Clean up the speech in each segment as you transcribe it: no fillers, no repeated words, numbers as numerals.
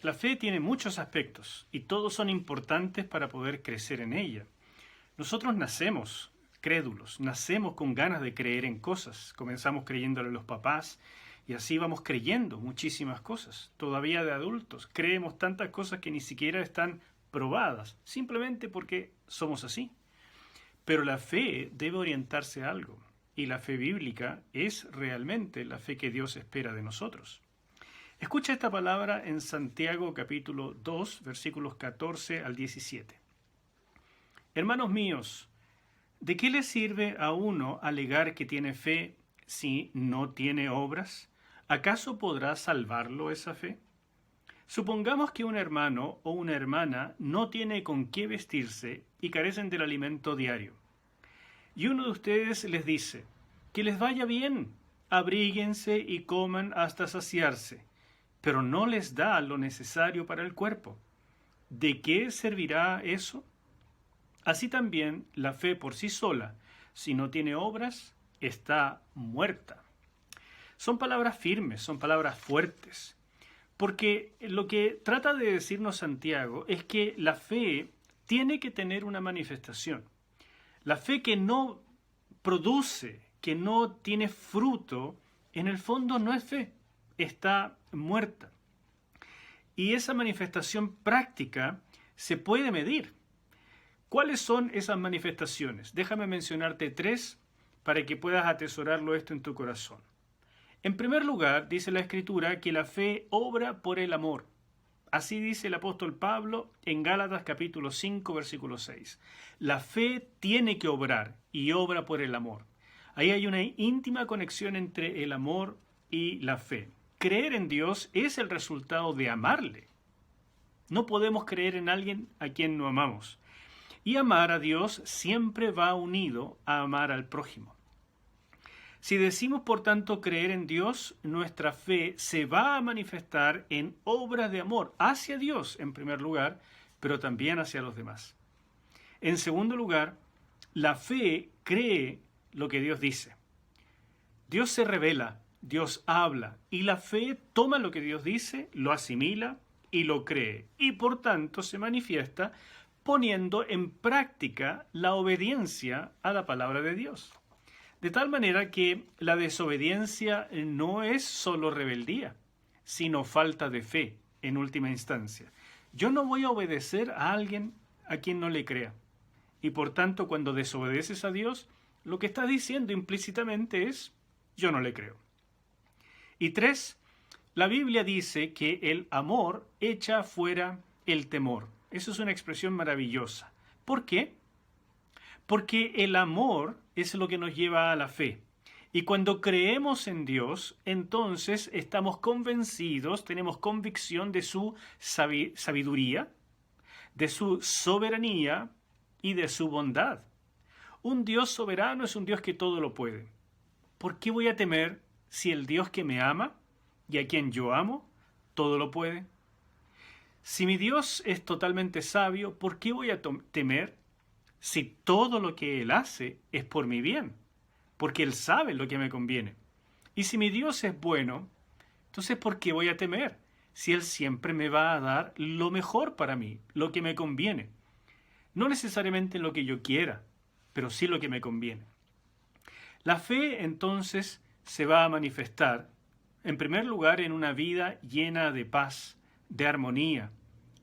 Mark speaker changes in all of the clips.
Speaker 1: la fe tiene muchos aspectos y todos son importantes para poder crecer en ella. Nosotros nacemos crédulos, nacemos con ganas de creer en cosas. Comenzamos creyéndole a los papás y así vamos creyendo muchísimas cosas. Todavía de adultos creemos tantas cosas que ni siquiera están probadas, simplemente porque somos así. Pero la fe debe orientarse a algo, y la fe bíblica es realmente la fe que Dios espera de nosotros. Escucha esta palabra en Santiago capítulo 2, versículos 14 al 17. Hermanos míos, ¿de qué le sirve a uno alegar que tiene fe si no tiene obras? ¿Acaso podrá salvarlo esa fe? Supongamos que un hermano o una hermana no tiene con qué vestirse y carecen del alimento diario. Y uno de ustedes les dice, que les vaya bien, abríguense y coman hasta saciarse, pero no les da lo necesario para el cuerpo. ¿De qué servirá eso? Así también la fe por sí sola, si no tiene obras, está muerta. Son palabras firmes, son palabras fuertes, porque lo que trata de decirnos Santiago es que la fe tiene que tener una manifestación. La fe que no produce, que no tiene fruto, en el fondo no es fe, está muerta. Y esa manifestación práctica se puede medir. ¿Cuáles son esas manifestaciones? Déjame mencionarte 3 para que puedas atesorarlo esto en tu corazón. En primer lugar, dice la Escritura que la fe obra por el amor. Así dice el apóstol Pablo en Gálatas capítulo 5, versículo 6. La fe tiene que obrar y obra por el amor. Ahí hay una íntima conexión entre el amor y la fe. Creer en Dios es el resultado de amarle. No podemos creer en alguien a quien no amamos. Y amar a Dios siempre va unido a amar al prójimo. Si decimos, por tanto, creer en Dios, nuestra fe se va a manifestar en obras de amor hacia Dios, en primer lugar, pero también hacia los demás. En segundo lugar, la fe cree lo que Dios dice. Dios se revela, Dios habla, y la fe toma lo que Dios dice, lo asimila y lo cree, y por tanto se manifiesta poniendo en práctica la obediencia a la palabra de Dios. De tal manera que la desobediencia no es solo rebeldía, sino falta de fe en última instancia. Yo no voy a obedecer a alguien a quien no le crea. Y por tanto, cuando desobedeces a Dios, lo que estás diciendo implícitamente es, yo no le creo. Y 3, la Biblia dice que el amor echa fuera el temor. Eso es una expresión maravillosa. ¿Por qué? Porque el amor es lo que nos lleva a la fe. Y cuando creemos en Dios, entonces estamos convencidos, tenemos convicción de su sabiduría, de su soberanía y de su bondad. Un Dios soberano es un Dios que todo lo puede. ¿Por qué voy a temer si el Dios que me ama y a quien yo amo, todo lo puede? Si mi Dios es totalmente sabio, ¿por qué voy a temer si todo lo que Él hace es por mi bien? Porque Él sabe lo que me conviene. Y si mi Dios es bueno, entonces ¿por qué voy a temer? Si Él siempre me va a dar lo mejor para mí, lo que me conviene. No necesariamente lo que yo quiera, pero sí lo que me conviene. La fe entonces se va a manifestar, en primer lugar, en una vida llena de paz, de armonía,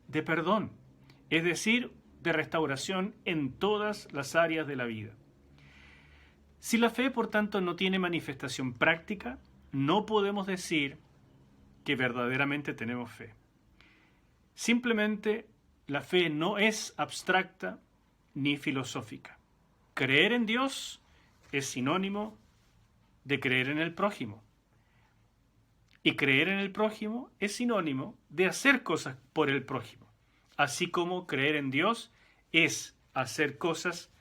Speaker 1: de perdón, es decir, de restauración en todas las áreas de la vida. Si la fe, por tanto, no tiene manifestación práctica, no podemos decir que verdaderamente tenemos fe. Simplemente, la fe no es abstracta ni filosófica. Creer en Dios es sinónimo de creer en el prójimo. Y creer en el prójimo es sinónimo de hacer cosas por el prójimo. Así como creer en Dios es hacer cosas,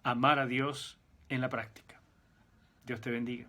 Speaker 1: amar a Dios en la práctica. Dios te bendiga.